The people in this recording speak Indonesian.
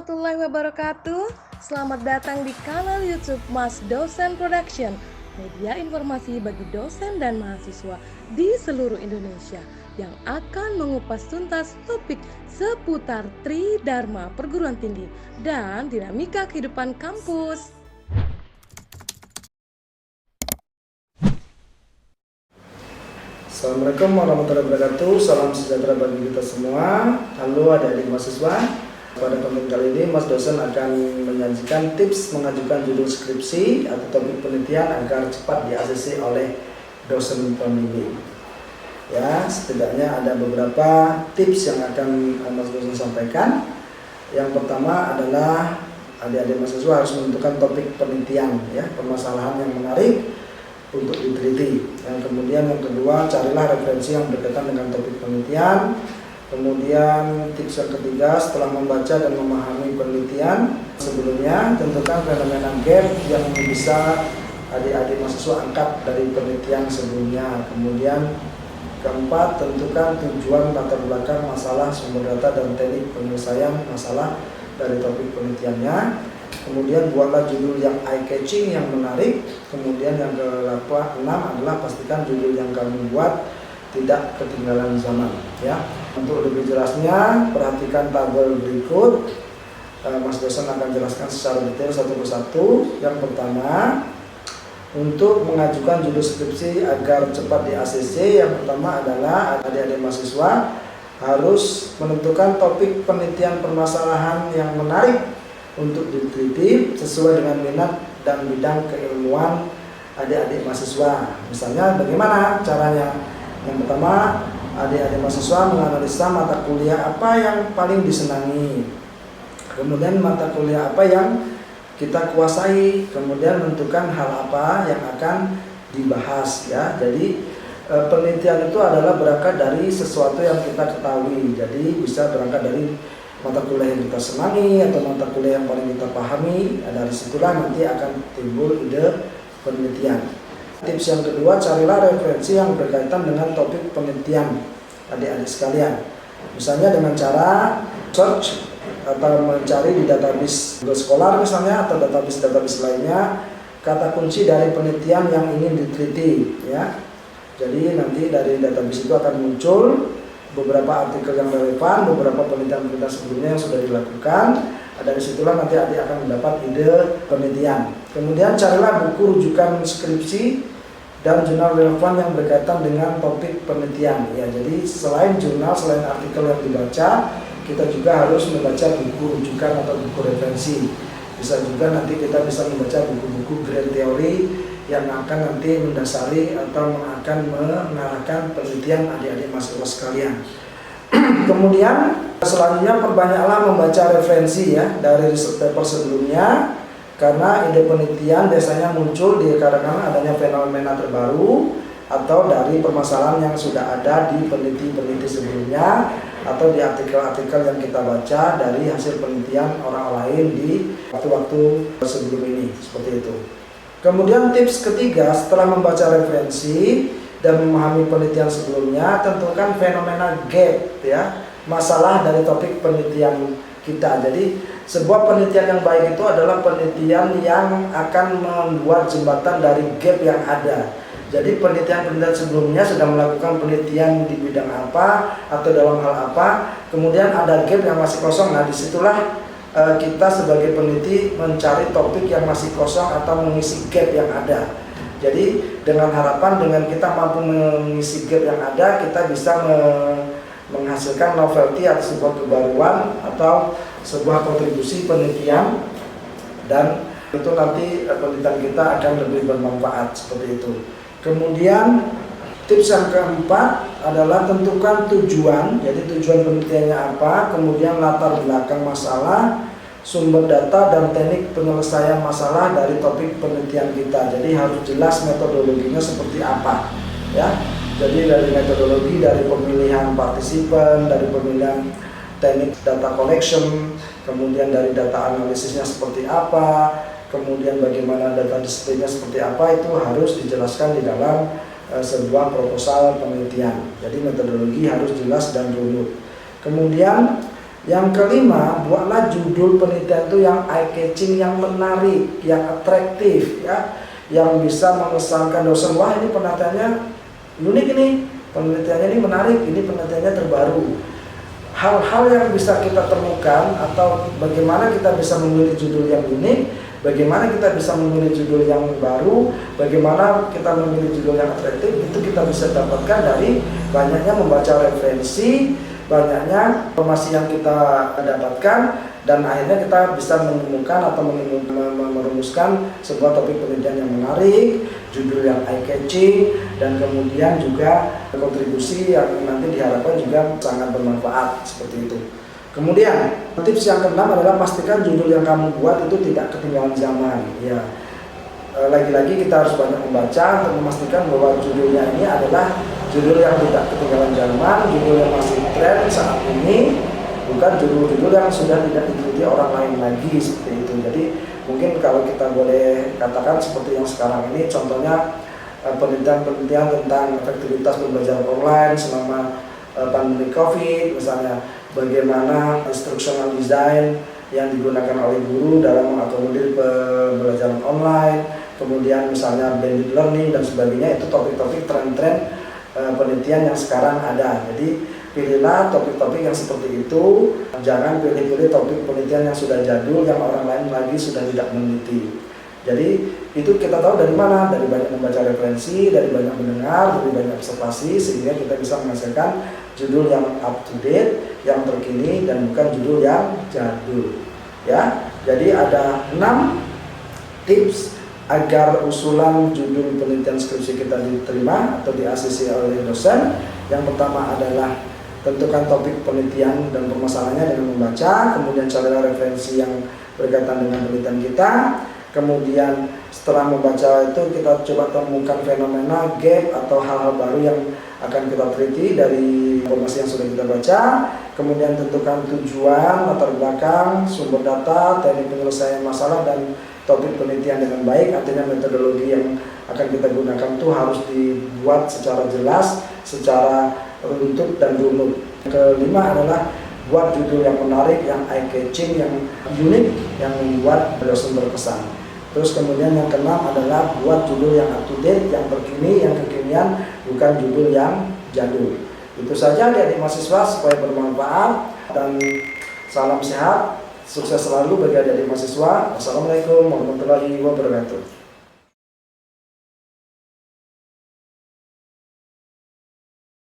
warahmatullahi wabarakatuh. Selamat datang di kanal YouTube Mas Dosen Production, media informasi bagi dosen dan mahasiswa di seluruh Indonesia yang akan mengupas tuntas topik seputar Tridharma Perguruan Tinggi dan dinamika kehidupan kampus. Assalamualaikum warahmatullahi wabarakatuh. Salam sejahtera bagi kita semua. Halo adik-adik mahasiswa. Pada konten kali ini Mas Dosen akan menyajikan tips mengajukan judul skripsi atau topik penelitian agar cepat di-ACC oleh dosen pembimbing. Ya, setidaknya ada beberapa tips yang akan Mas Dosen sampaikan. Yang pertama adalah adik-adik mahasiswa harus menentukan topik penelitian, ya, permasalahan yang menarik untuk diteliti. Yang kemudian yang kedua, carilah referensi yang berkaitan dengan topik penelitian. Kemudian tips yang ketiga, setelah membaca dan memahami penelitian sebelumnya, tentukan fenomena gap yang bisa adik-adik mahasiswa angkat dari penelitian sebelumnya. Kemudian keempat, tentukan tujuan latar belakang masalah, sumber data dan teknik penyelesaian masalah dari topik penelitiannya. Kemudian buatlah judul yang eye-catching, yang menarik. Kemudian yang ke-6 adalah pastikan judul yang kamu buat tidak ketinggalan zaman, ya. Untuk lebih jelasnya, perhatikan tabel berikut. Mas Dosen akan jelaskan secara detail satu persatu. Yang pertama, untuk mengajukan judul skripsi agar cepat di-ACC, yang pertama adalah adik-adik mahasiswa harus menentukan topik penelitian permasalahan yang menarik untuk diteliti sesuai dengan minat dan bidang keilmuan adik-adik mahasiswa. Misalnya bagaimana caranya? Yang pertama, adik-adik mahasiswa menganalisa mata kuliah apa yang paling disenangi, kemudian mata kuliah apa yang kita kuasai, kemudian menentukan hal apa yang akan dibahas, ya. Jadi penelitian itu adalah berangkat dari sesuatu yang kita ketahui. Jadi bisa berangkat dari mata kuliah yang kita senangi atau mata kuliah yang paling kita pahami. Dari situlah nanti akan timbul ide penelitian. Tips yang kedua, carilah referensi yang berkaitan dengan topik penelitian adik-adik sekalian. Misalnya dengan cara search atau mencari di database Google Scholar misalnya, atau database lainnya, kata kunci dari penelitian yang ingin diteliti, ya. Jadi nanti dari database itu akan muncul beberapa artikel yang relevan, beberapa penelitian-penelitian sebelumnya yang sudah dilakukan. Dari situlah nanti adik akan mendapat ide penelitian. Kemudian carilah buku rujukan skripsi dan jurnal relevan yang berkaitan dengan topik penelitian. Ya, jadi selain jurnal, selain artikel yang dibaca, kita juga harus membaca buku rujukan atau buku referensi. Bisa juga nanti kita bisa membaca buku-buku grand teori yang akan nanti mendasari atau akan mengarahkan penelitian adik-adik mahasiswa sekalian. Kemudian selanjutnya perbanyaklah membaca referensi, ya, dari riset paper sebelumnya, karena ide penelitian biasanya muncul dikarenakan adanya fenomena terbaru atau dari permasalahan yang sudah ada di peneliti-peneliti sebelumnya atau di artikel-artikel yang kita baca dari hasil penelitian orang lain di waktu-waktu sebelum ini, seperti itu. Kemudian tips ketiga, setelah membaca referensi dan memahami penelitian sebelumnya, tentukan fenomena gap, ya, masalah dari topik penelitian kita. Jadi sebuah penelitian yang baik itu adalah penelitian yang akan membuat jembatan dari gap yang ada. Jadi penelitian-penelitian sebelumnya sudah melakukan penelitian di bidang apa atau dalam hal apa, kemudian ada gap yang masih kosong. Nah, disitulah kita sebagai peneliti mencari topik yang masih kosong atau mengisi gap yang ada. Jadi dengan harapan dengan kita mampu mengisi gap yang ada, kita bisa menghasilkan novelty atau sebuah kebaruan atau sebuah kontribusi penelitian, dan itu nanti penelitian kita akan lebih bermanfaat, seperti itu. Kemudian tips yang keempat adalah tentukan tujuan. Jadi tujuan penelitiannya apa, kemudian latar belakang masalah, sumber data dan teknik penyelesaian masalah dari topik penelitian kita. Jadi harus jelas metodologinya seperti apa, ya. Jadi dari metodologi, dari pemilihan partisipan, dari pemilihan teknik data collection, kemudian dari data analisisnya seperti apa, kemudian bagaimana data disiplinnya seperti apa, itu harus dijelaskan di dalam sebuah proposal penelitian. Jadi metodologi harus jelas dan runut. Kemudian Yang kelima, buatlah judul penelitian itu yang eye-catching, yang menarik, yang atraktif, ya, yang bisa mengesankan dosen. Wah, ini penelitiannya unik, ini penelitiannya ini menarik, ini penelitiannya terbaru. Hal-hal yang bisa kita temukan atau bagaimana kita bisa memilih judul yang unik, bagaimana kita bisa memilih judul yang baru, bagaimana kita memilih judul yang atraktif, itu kita bisa dapatkan dari banyaknya membaca referensi, banyaknya informasi yang kita dapatkan, dan akhirnya kita bisa menemukan atau merumuskan sebuah topik penelitian yang menarik, judul yang eye-catching, dan kemudian juga kontribusi yang nanti diharapkan juga sangat bermanfaat seperti itu. Kemudian tips yang keenam adalah pastikan judul yang kamu buat itu tidak ketinggalan zaman. Ya, lagi-lagi kita harus banyak membaca untuk memastikan bahwa judulnya ini adalah judul yang tidak ketinggalan zaman, judul yang masih tren saat ini, bukan judul-judul yang sudah tidak diikuti orang lain lagi seperti itu. Jadi mungkin kalau kita boleh katakan seperti yang sekarang ini, contohnya penelitian-penelitian tentang efektivitas pembelajaran online selama pandemi COVID, misalnya bagaimana instructional design yang digunakan oleh guru dalam mengakomodir pembelajaran online, kemudian misalnya blended learning dan sebagainya. Itu topik-topik tren-tren penelitian yang sekarang ada. Jadi pilihlah topik-topik yang seperti itu, jangan pilih-pilih topik penelitian yang sudah jadul, yang orang lain lagi sudah tidak meneliti. Jadi itu kita tahu dari mana? Dari banyak membaca referensi, dari banyak mendengar, dari banyak observasi, sehingga kita bisa menghasilkan judul yang up to date, yang terkini, dan bukan judul yang jadul. Ya, jadi ada 6 tips agar usulan judul penelitian skripsi kita diterima atau di-ACC oleh dosen. Yang pertama adalah tentukan topik penelitian dan permasalahannya dengan membaca, kemudian carilah referensi yang berkaitan dengan penelitian kita. Kemudian setelah membaca itu kita coba temukan fenomena, gap, atau hal-hal baru yang akan kita teliti dari informasi yang sudah kita baca. Kemudian tentukan tujuan, latar belakang, sumber data, teknik penyelesaian masalah, dan topik penelitian dengan baik. Artinya metodologi yang akan kita gunakan itu harus dibuat secara jelas, secara runtut dan runut. Kelima adalah buat judul yang menarik, yang eye-catching, yang unik, yang membuat dosen berkesan. Terus kemudian yang keenam adalah buat judul yang up to date, yang terkini, yang kekinian, bukan judul yang jadul. Itu saja adik-adik mahasiswa supaya bermanfaat, dan salam sehat, sukses selalu bagi adik-adik mahasiswa. Wassalamualaikum warahmatullahi wabarakatuh.